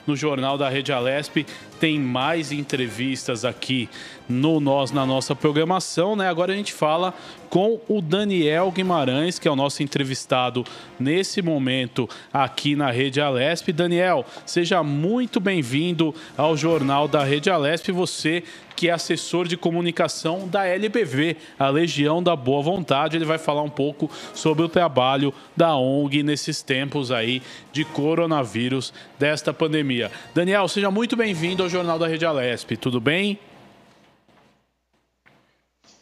No Jornal da Rede Alesp tem mais entrevistas aqui na nossa programação, né? Agora a gente fala com o Daniel Guimarães, que é o nosso entrevistado nesse momento aqui na Rede Alesp. Daniel, seja muito bem-vindo ao Jornal da Rede Alesp, você que é assessor de comunicação da LBV, a Legião da Boa Vontade. Ele vai falar um pouco sobre o trabalho da ONG nesses tempos aí de coronavírus, desta pandemia. Daniel, seja muito bem-vindo ao Jornal da Rede Alesp, tudo bem?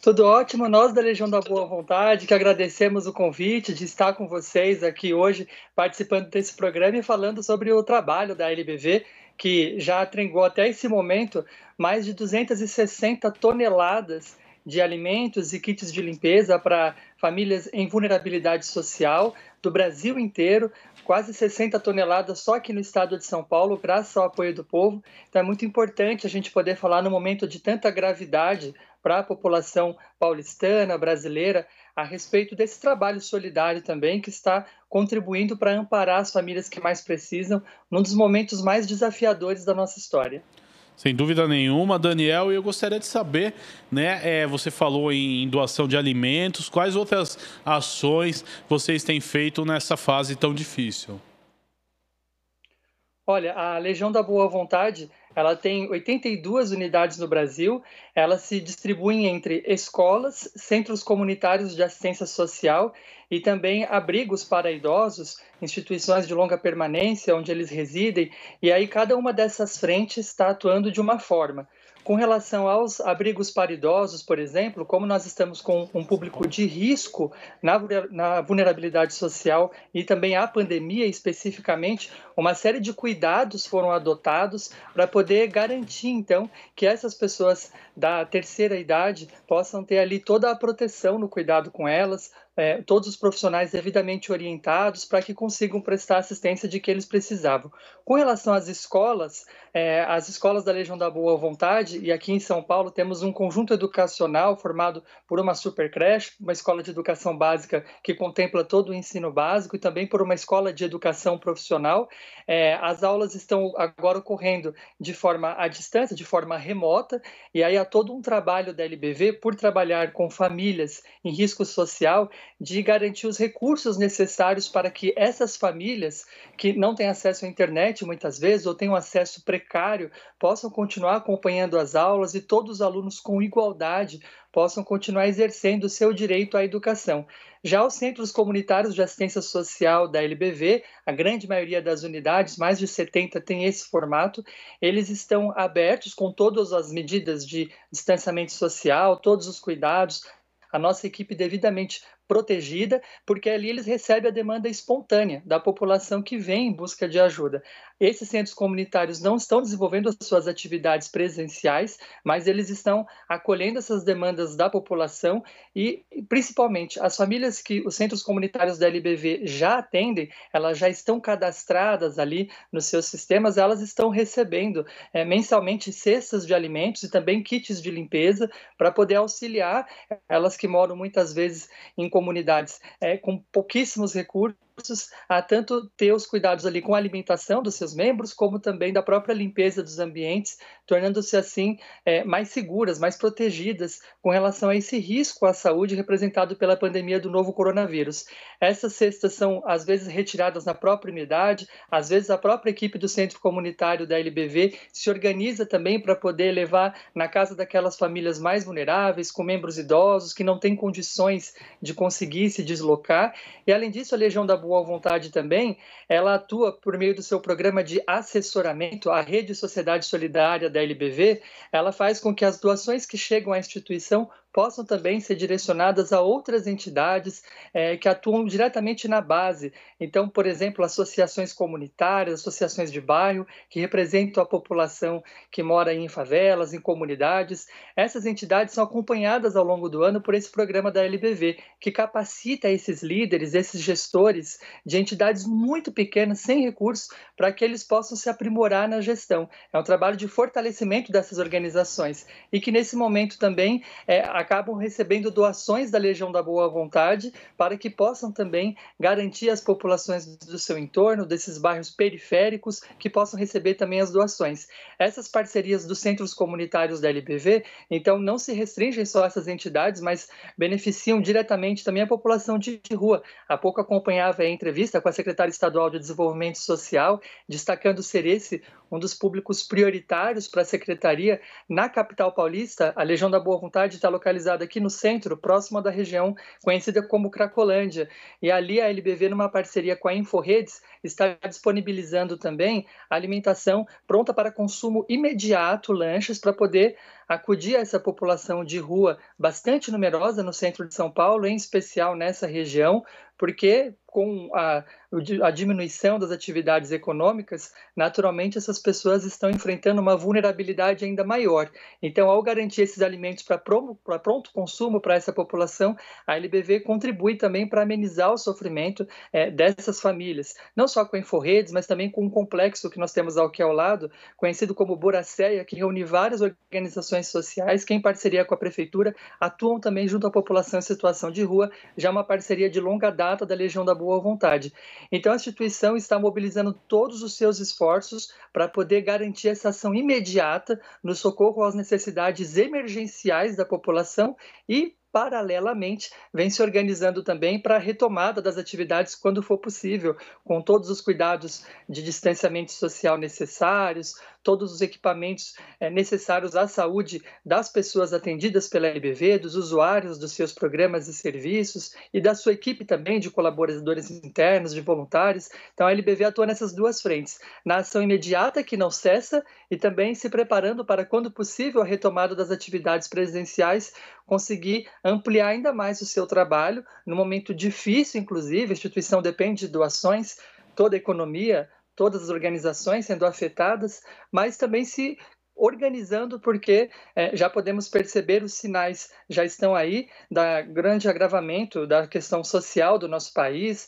Tudo ótimo, nós da Legião da Boa Vontade, que agradecemos o convite de estar com vocês aqui hoje, participando desse programa e falando sobre o trabalho da LBV, que já entregou até esse momento mais de 260 toneladas de alimentos e kits de limpeza para famílias em vulnerabilidade social do Brasil inteiro, quase 60 toneladas só aqui no estado de São Paulo, graças ao apoio do povo. Então é muito importante a gente poder falar no momento de tanta gravidade para a população paulistana, brasileira, a respeito desse trabalho solidário também, que está contribuindo para amparar as famílias que mais precisam, num dos momentos mais desafiadores da nossa história. Sem dúvida nenhuma, Daniel, e eu gostaria de saber, né, você falou em doação de alimentos, quais outras ações vocês têm feito nessa fase tão difícil? Olha, a Legião da Boa Vontade, ela tem 82 unidades no Brasil, elas se distribuem entre escolas, centros comunitários de assistência social e também abrigos para idosos, instituições de longa permanência onde eles residem, e aí cada uma dessas frentes está atuando de uma forma. Com relação aos abrigos para idosos, por exemplo, como nós estamos com um público de risco na vulnerabilidade social e também a pandemia especificamente, uma série de cuidados foram adotados para poder garantir, então, que essas pessoas da terceira idade possam ter ali toda a proteção no cuidado com elas, todos os profissionais devidamente orientados para que consigam prestar a assistência de que eles precisavam. Com relação às escolas da Legião da Boa Vontade, e aqui em São Paulo temos um conjunto educacional formado por uma super creche, uma escola de educação básica que contempla todo o ensino básico e também por uma escola de educação profissional. As aulas estão agora ocorrendo de forma à distância, de forma remota, e aí há todo um trabalho da LBV por trabalhar com famílias em risco social, de garantir os recursos necessários para que essas famílias que não têm acesso à internet muitas vezes ou têm um acesso precário possam continuar acompanhando as aulas e todos os alunos com igualdade possam continuar exercendo o seu direito à educação. Já os centros comunitários de assistência social da LBV, a grande maioria das unidades, mais de 70, tem esse formato, eles estão abertos com todas as medidas de distanciamento social, todos os cuidados, a nossa equipe devidamente protegida, porque ali eles recebem a demanda espontânea da população que vem em busca de ajuda. Esses centros comunitários não estão desenvolvendo as suas atividades presenciais, mas eles estão acolhendo essas demandas da população e, principalmente, as famílias que os centros comunitários da LBV já atendem, elas já estão cadastradas ali nos seus sistemas, elas estão recebendo mensalmente cestas de alimentos e também kits de limpeza para poder auxiliar elas que moram muitas vezes em comunidades com pouquíssimos recursos, a tanto ter os cuidados ali com a alimentação dos seus membros, como também da própria limpeza dos ambientes, tornando-se assim mais seguras, mais protegidas com relação a esse risco à saúde representado pela pandemia do novo coronavírus. Essas cestas são, às vezes, retiradas na própria unidade, às vezes a própria equipe do centro comunitário da LBV se organiza também para poder levar na casa daquelas famílias mais vulneráveis, com membros idosos, que não têm condições de conseguir se deslocar. E, além disso, a Legião da Boa Vontade também, ela atua por meio do seu programa de assessoramento, a Rede Sociedade Solidária da LBV, ela faz com que as doações que chegam à instituição possam também ser direcionadas a outras entidades que atuam diretamente na base. Então, por exemplo, associações comunitárias, associações de bairro, que representam a população que mora em favelas, em comunidades. Essas entidades são acompanhadas ao longo do ano por esse programa da LBV, que capacita esses líderes, esses gestores de entidades muito pequenas, sem recursos, para que eles possam se aprimorar na gestão. É um trabalho de fortalecimento dessas organizações e que, nesse momento também, a acabam recebendo doações da Legião da Boa Vontade para que possam também garantir as populações do seu entorno, desses bairros periféricos, que possam receber também as doações. Essas parcerias dos centros comunitários da LBV, então, não se restringem só a essas entidades, mas beneficiam diretamente também a população de rua. Há pouco acompanhava a entrevista com a secretária estadual de Desenvolvimento Social, destacando ser esse um dos públicos prioritários para a secretaria na capital paulista. A Legião da Boa Vontade está localizada aqui no centro, próxima da região conhecida como Cracolândia. E ali a LBV, numa parceria com a InfoRedes, está disponibilizando também alimentação pronta para consumo imediato, lanches, para poder acudir a essa população de rua bastante numerosa no centro de São Paulo, em especial nessa região, porque com a diminuição das atividades econômicas, naturalmente essas pessoas estão enfrentando uma vulnerabilidade ainda maior. Então, ao garantir esses alimentos para pronto consumo para essa população, a LBV contribui também para amenizar o sofrimento dessas famílias, não só com a InfoRedes, mas também com um complexo que nós temos aqui ao lado, conhecido como Boracéia, que reúne várias organizações sociais que, em parceria com a prefeitura, atuam também junto à população em situação de rua, já uma parceria de longa data da Legião da Boa Vontade. Então, a instituição está mobilizando todos os seus esforços para poder garantir essa ação imediata no socorro às necessidades emergenciais da população e, paralelamente, vem se organizando também para a retomada das atividades quando for possível, com todos os cuidados de distanciamento social necessários, todos os equipamentos necessários à saúde das pessoas atendidas pela LBV, dos usuários dos seus programas e serviços e da sua equipe também de colaboradores internos, de voluntários. Então, a LBV atua nessas duas frentes, na ação imediata que não cessa e também se preparando para, quando possível, a retomada das atividades presenciais, conseguir ampliar ainda mais o seu trabalho, num momento difícil, inclusive, a instituição depende de doações, toda a economia, todas as organizações sendo afetadas, mas também se organizando, porque já podemos perceber os sinais já estão aí da grande agravamento da questão social do nosso país,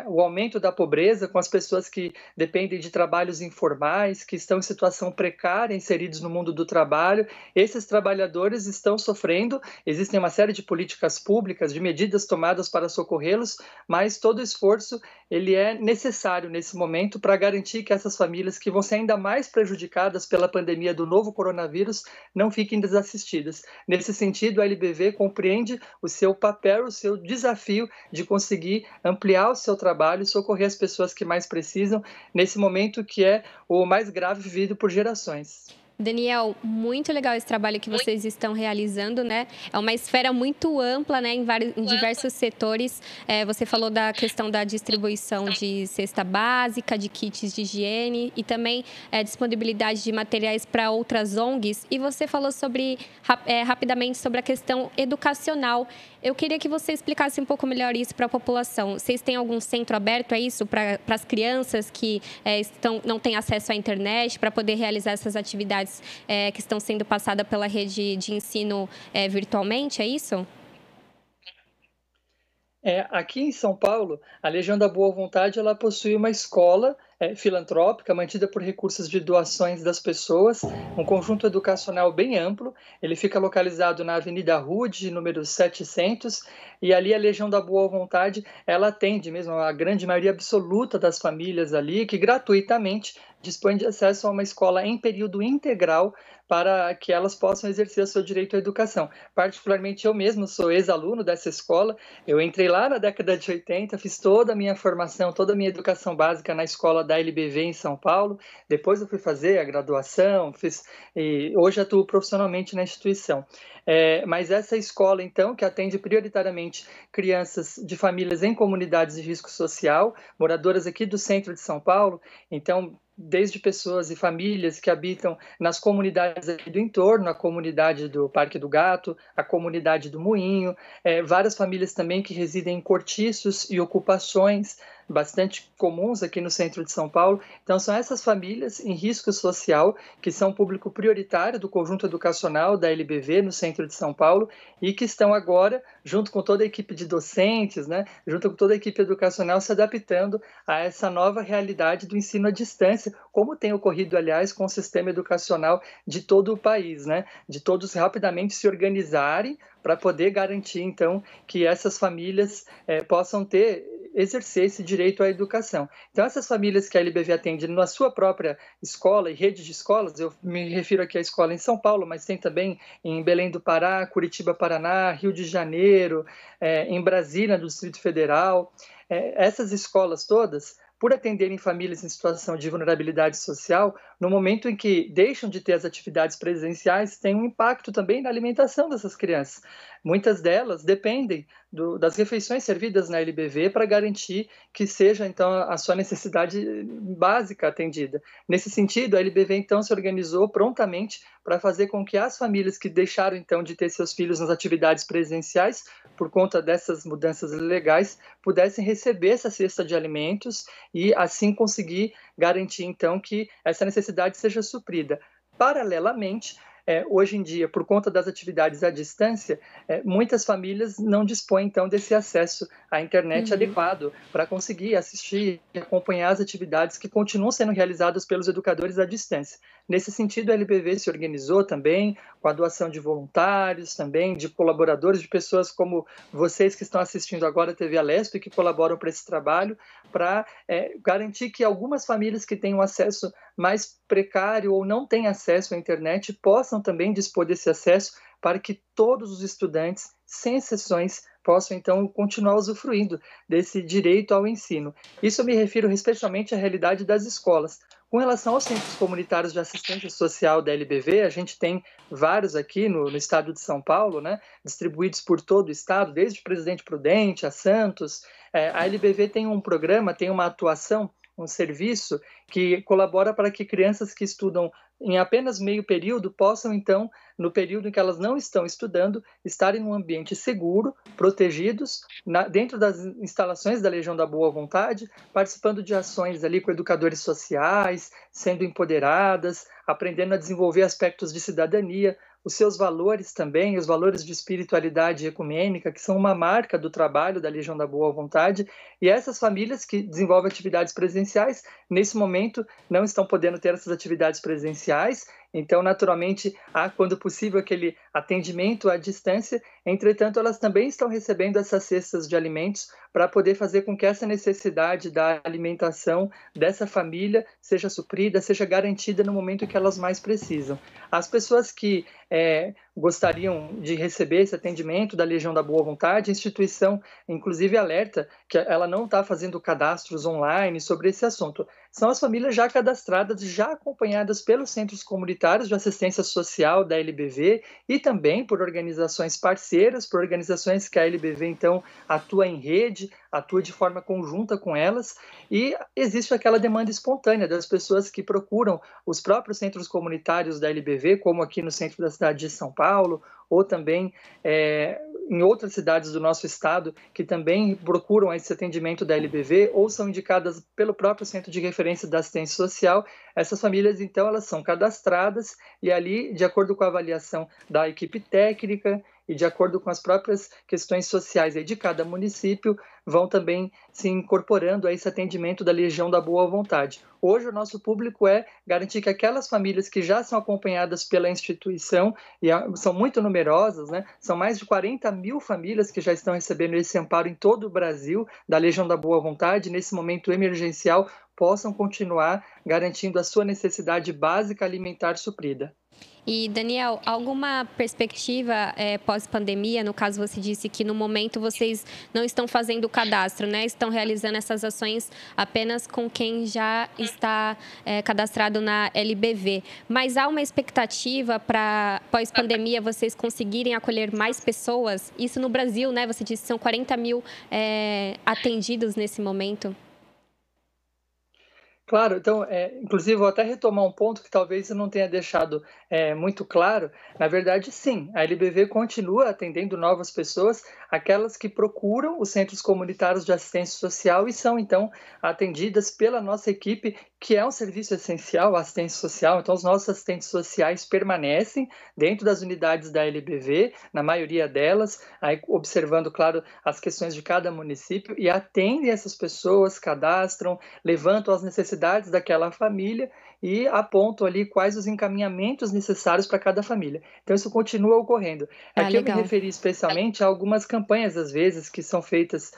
o aumento da pobreza com as pessoas que dependem de trabalhos informais, que estão em situação precária, inseridos no mundo do trabalho. Esses trabalhadores estão sofrendo, existem uma série de políticas públicas, de medidas tomadas para socorrê-los, mas todo esforço ele é necessário nesse momento para garantir que essas famílias que vão ser ainda mais prejudicadas pela pandemia do novo coronavírus não fiquem desassistidas. Nesse sentido, a LBV compreende o seu papel, o seu desafio de conseguir ampliar o seu trabalho e socorrer as pessoas que mais precisam nesse momento que é o mais grave vivido por gerações. Daniel, muito legal esse trabalho que vocês estão realizando, né? É uma esfera muito ampla, né? Em diversos setores. Você falou da questão da distribuição de cesta básica, de kits de higiene e também disponibilidade de materiais para outras ONGs. E você falou rapidamente sobre a questão educacional. Eu queria que você explicasse um pouco melhor isso para a população. Vocês têm algum centro aberto a isso, para as crianças que não têm acesso à internet, para poder realizar essas atividades que estão sendo passadas pela rede de ensino virtualmente, é isso? Aqui em São Paulo, a Legião da Boa Vontade ela possui uma escola filantrópica, mantida por recursos de doações das pessoas, um conjunto educacional bem amplo. Ele fica localizado na Avenida Rude, número 700, e ali a Legião da Boa Vontade, ela atende mesmo a grande maioria absoluta das famílias ali, que gratuitamente dispõe de acesso a uma escola em período integral para que elas possam exercer o seu direito à educação. Particularmente eu mesmo sou ex-aluno dessa escola, eu entrei lá na década de 80, fiz toda a minha formação, toda a minha educação básica na escola da LBV em São Paulo, depois eu fui fazer a graduação, e hoje atuo profissionalmente na instituição. Mas essa escola, então, que atende prioritariamente crianças de famílias em comunidades de risco social, moradoras aqui do centro de São Paulo, então, desde pessoas e famílias que habitam nas comunidades aqui do entorno, a comunidade do Parque do Gato, a comunidade do Moinho, várias famílias também que residem em cortiços e ocupações bastante comuns aqui no centro de São Paulo. Então, são essas famílias em risco social, que são público prioritário do conjunto educacional da LBV no centro de São Paulo e que estão agora, junto com toda a equipe de docentes, né, junto com toda a equipe educacional, se adaptando a essa nova realidade do ensino à distância, como tem ocorrido, aliás, com o sistema educacional de todo o país, né, de todos rapidamente se organizarem para poder garantir, então, que essas famílias possam exercer esse direito à educação. Então, essas famílias que a LBV atende na sua própria escola e rede de escolas, eu me refiro aqui à escola em São Paulo, mas tem também em Belém do Pará, Curitiba, Paraná, Rio de Janeiro, em Brasília, no Distrito Federal. Essas escolas todas, por atenderem famílias em situação de vulnerabilidade social, no momento em que deixam de ter as atividades presenciais, tem um impacto também na alimentação dessas crianças. Muitas delas dependem das refeições servidas na LBV para garantir que seja, então, a sua necessidade básica atendida. Nesse sentido, a LBV, então, se organizou prontamente para fazer com que as famílias que deixaram, então, de ter seus filhos nas atividades presenciais, por conta dessas mudanças legais, pudessem receber essa cesta de alimentos e, assim, conseguir garantir, então, que essa necessidade seja suprida. Paralelamente, hoje em dia, por conta das atividades à distância, muitas famílias não dispõem, então, desse acesso à internet adequado para conseguir assistir e acompanhar as atividades que continuam sendo realizadas pelos educadores à distância. Nesse sentido, a LBV se organizou também com a doação de voluntários, também de colaboradores, de pessoas como vocês que estão assistindo agora a TV Alesp e que colaboram para esse trabalho, para garantir que algumas famílias que tenham acesso mais precário ou não têm acesso à internet possam também dispor desse acesso para que todos os estudantes, sem exceções, possam, então, continuar usufruindo desse direito ao ensino. Isso eu me refiro especialmente à realidade das escolas. Com relação aos centros comunitários de assistência social da LBV, a gente tem vários aqui no estado de São Paulo, né, distribuídos por todo o estado, desde Presidente Prudente a Santos. A LBV tem um programa, tem uma atuação, um serviço que colabora para que crianças que estudam em apenas meio período possam, então, no período em que elas não estão estudando, estarem em um ambiente seguro, protegidos, dentro das instalações da Legião da Boa Vontade, participando de ações ali com educadores sociais, sendo empoderadas, aprendendo a desenvolver aspectos de cidadania, os seus valores também, os valores de espiritualidade ecumênica, que são uma marca do trabalho da Legião da Boa Vontade, e essas famílias que desenvolvem atividades presenciais, nesse momento, não estão podendo ter essas atividades presenciais, então, naturalmente, há, quando possível, aquele atendimento à distância. Entretanto, elas também estão recebendo essas cestas de alimentos para poder fazer com que essa necessidade da alimentação dessa família seja suprida, seja garantida no momento em que elas mais precisam. As pessoas que gostariam de receber esse atendimento da Legião da Boa Vontade, a instituição, inclusive, alerta que ela não está fazendo cadastros online sobre esse assunto. São as famílias já cadastradas, já acompanhadas pelos centros comunitários de assistência social da LBV e também por organizações parceiras, por organizações que a LBV, então, atua em rede, atua de forma conjunta com elas, e existe aquela demanda espontânea das pessoas que procuram os próprios centros comunitários da LBV, como aqui no centro da cidade de São Paulo, ou também em outras cidades do nosso estado que também procuram esse atendimento da LBV ou são indicadas pelo próprio Centro de Referência da Assistência Social. Essas famílias, então, elas são cadastradas e ali, de acordo com a avaliação da equipe técnica e de acordo com as próprias questões sociais aí de cada município, vão também se incorporando a esse atendimento da Legião da Boa Vontade. Hoje, o nosso público é garantir que aquelas famílias que já são acompanhadas pela instituição, e são muito numerosas, né? São mais de 40 mil famílias que já estão recebendo esse amparo em todo o Brasil, da Legião da Boa Vontade, nesse momento emergencial, possam continuar garantindo a sua necessidade básica alimentar suprida. E, Daniel, alguma perspectiva pós-pandemia? No caso, você disse que no momento vocês não estão fazendo o cadastro, né? Estão realizando essas ações apenas com quem já está cadastrado na LBV. Mas há uma expectativa para, pós-pandemia, vocês conseguirem acolher mais pessoas? Isso no Brasil, né? Você disse que são 40 mil atendidos nesse momento. Claro, então, inclusive, vou até retomar um ponto que talvez eu não tenha deixado muito claro. Na verdade, sim, a LBV continua atendendo novas pessoas, aquelas que procuram os centros comunitários de assistência social e são, então, atendidas pela nossa equipe, que é um serviço essencial, a assistência social. Então, os nossos assistentes sociais permanecem dentro das unidades da LBV, na maioria delas, aí, observando, claro, as questões de cada município e atendem essas pessoas, cadastram, levantam as necessidades daquela família e apontam ali quais os encaminhamentos necessários para cada família. Então, isso continua ocorrendo. Aqui eu me Legal. referi especialmente a algumas campanhas, às vezes, que são feitas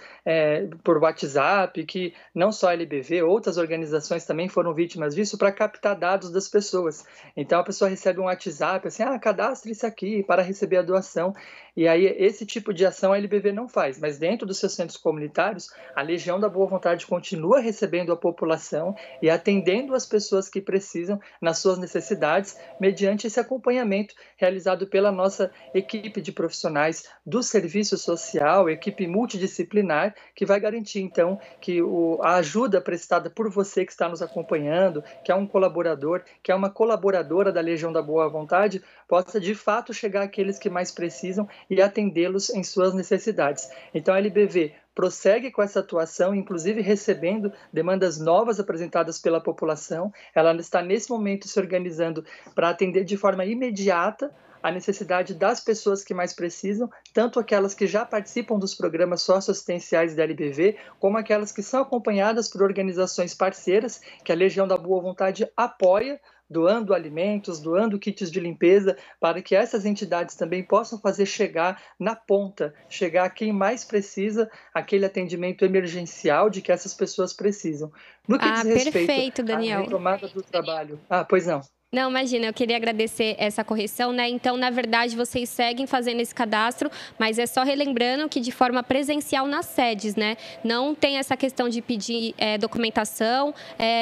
por WhatsApp, que não só a LBV, outras organizações também foram vítimas disso, para captar dados das pessoas. Então, a pessoa recebe um WhatsApp, assim, cadastre-se aqui para receber a doação. E aí, esse tipo de ação a LBV não faz, mas dentro dos seus centros comunitários, a Legião da Boa Vontade continua recebendo a população e atendendo as pessoas que precisam nas suas necessidades, mediante esse acompanhamento realizado pela nossa equipe de profissionais do serviço social, equipe multidisciplinar, que vai garantir, então, que a ajuda prestada por você que está nos acompanhando, que é um colaborador, que é uma colaboradora da Legião da Boa Vontade, possa, de fato, chegar àqueles que mais precisam e atendê-los em suas necessidades. Então, a LBV prossegue com essa atuação, inclusive recebendo demandas novas apresentadas pela população. Ela está, nesse momento, se organizando para atender de forma imediata a necessidade das pessoas que mais precisam, tanto aquelas que já participam dos programas socioassistenciais da LBV, como aquelas que são acompanhadas por organizações parceiras, que a Legião da Boa Vontade apoia, doando alimentos, doando kits de limpeza, para que essas entidades também possam fazer chegar na ponta, chegar a quem mais precisa, aquele atendimento emergencial de que essas pessoas precisam. No que diz respeito Perfeito, Daniel. à retomada do trabalho... pois não. Não, imagina, eu queria agradecer essa correção, né? Então, na verdade, vocês seguem fazendo esse cadastro, mas é só relembrando que de forma presencial nas sedes, né? Não tem essa questão de pedir documentação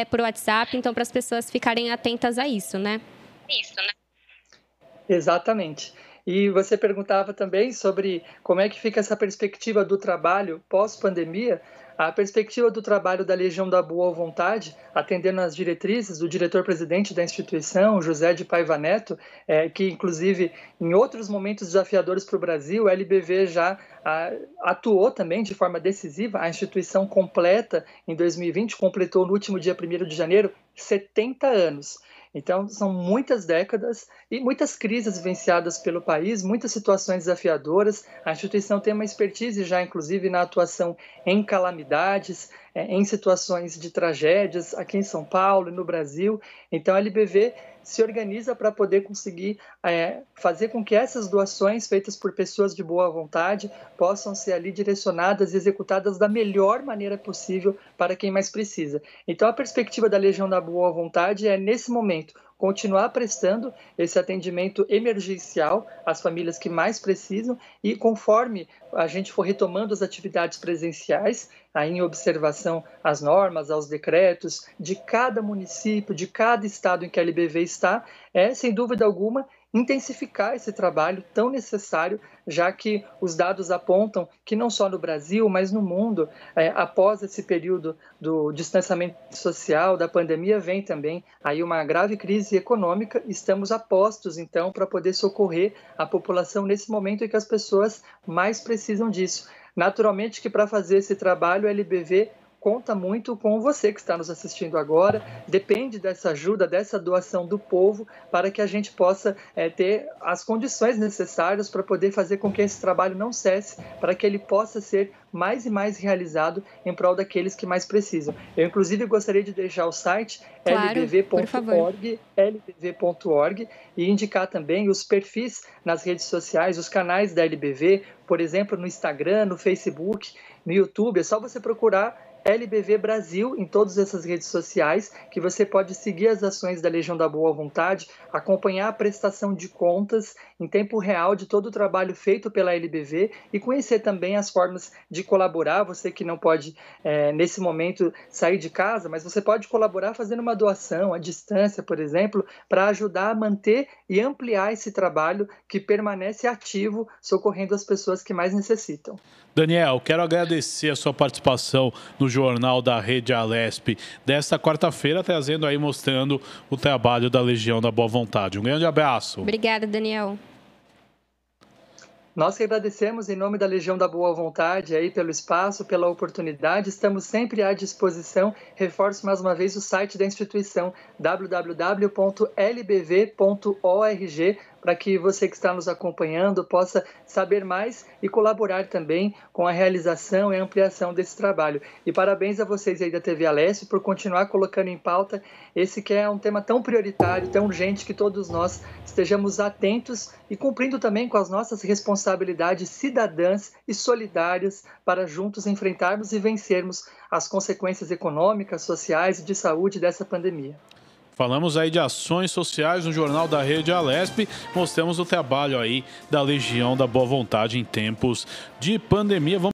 por WhatsApp, então, para as pessoas ficarem atentas a isso, né? Isso, né? Exatamente. E você perguntava também sobre como é que fica essa perspectiva do trabalho pós-pandemia. A perspectiva do trabalho da Legião da Boa Vontade, atendendo às diretrizes do diretor-presidente da instituição, José de Paiva Neto, que, inclusive, em outros momentos desafiadores para o Brasil, a LBV já atuou também de forma decisiva. A instituição completa, em 2020, completou no último dia 1º de janeiro, 70 anos. Então, são muitas décadas e muitas crises vivenciadas pelo país, muitas situações desafiadoras. A instituição tem uma expertise já, inclusive, na atuação em calamidades, em situações de tragédias aqui em São Paulo e no Brasil. Então, a LBV se organiza para poder conseguir fazer com que essas doações feitas por pessoas de boa vontade possam ser ali direcionadas e executadas da melhor maneira possível para quem mais precisa. Então, a perspectiva da Legião da Boa Vontade é, nesse momento, continuar prestando esse atendimento emergencial às famílias que mais precisam e, conforme a gente for retomando as atividades presenciais, aí em observação às normas, aos decretos de cada município, de cada estado em que a LBV está, sem dúvida alguma, intensificar esse trabalho tão necessário, já que os dados apontam que não só no Brasil, mas no mundo, após esse período do distanciamento social, da pandemia, vem também aí uma grave crise econômica. Estamos a postos, então, para poder socorrer a população nesse momento em que as pessoas mais precisam disso. Naturalmente que para fazer esse trabalho, a LBV conta muito com você que está nos assistindo agora, depende dessa ajuda, dessa doação do povo, para que a gente possa ter as condições necessárias para poder fazer com que esse trabalho não cesse, para que ele possa ser mais e mais realizado em prol daqueles que mais precisam. Eu, inclusive, gostaria de deixar o site lbv.org, e indicar também os perfis nas redes sociais, os canais da LBV, por exemplo, no Instagram, no Facebook, no YouTube. É só você procurar LBV Brasil em todas essas redes sociais, que você pode seguir as ações da Legião da Boa Vontade, acompanhar a prestação de contas em tempo real de todo o trabalho feito pela LBV e conhecer também as formas de colaborar. Você que não pode, nesse momento, sair de casa, mas você pode colaborar fazendo uma doação à distância, por exemplo, para ajudar a manter e ampliar esse trabalho que permanece ativo, socorrendo as pessoas que mais necessitam. Daniel, quero agradecer a sua participação no Jornal da Rede Alesp desta quarta-feira, trazendo aí, mostrando o trabalho da Legião da Boa Vontade. Um grande abraço. Obrigada, Daniel. Nós que agradecemos em nome da Legião da Boa Vontade aí pelo espaço, pela oportunidade. Estamos sempre à disposição. Reforço mais uma vez o site da instituição www.lbv.org para que você que está nos acompanhando possa saber mais e colaborar também com a realização e ampliação desse trabalho. E parabéns a vocês aí da TV Alesp por continuar colocando em pauta esse que é um tema tão prioritário, tão urgente, que todos nós estejamos atentos e cumprindo também com as nossas responsabilidades cidadãs e solidárias para juntos enfrentarmos e vencermos as consequências econômicas, sociais e de saúde dessa pandemia. Falamos aí de ações sociais no Jornal da Rede Alesp, mostramos o trabalho aí da Legião da Boa Vontade em tempos de pandemia.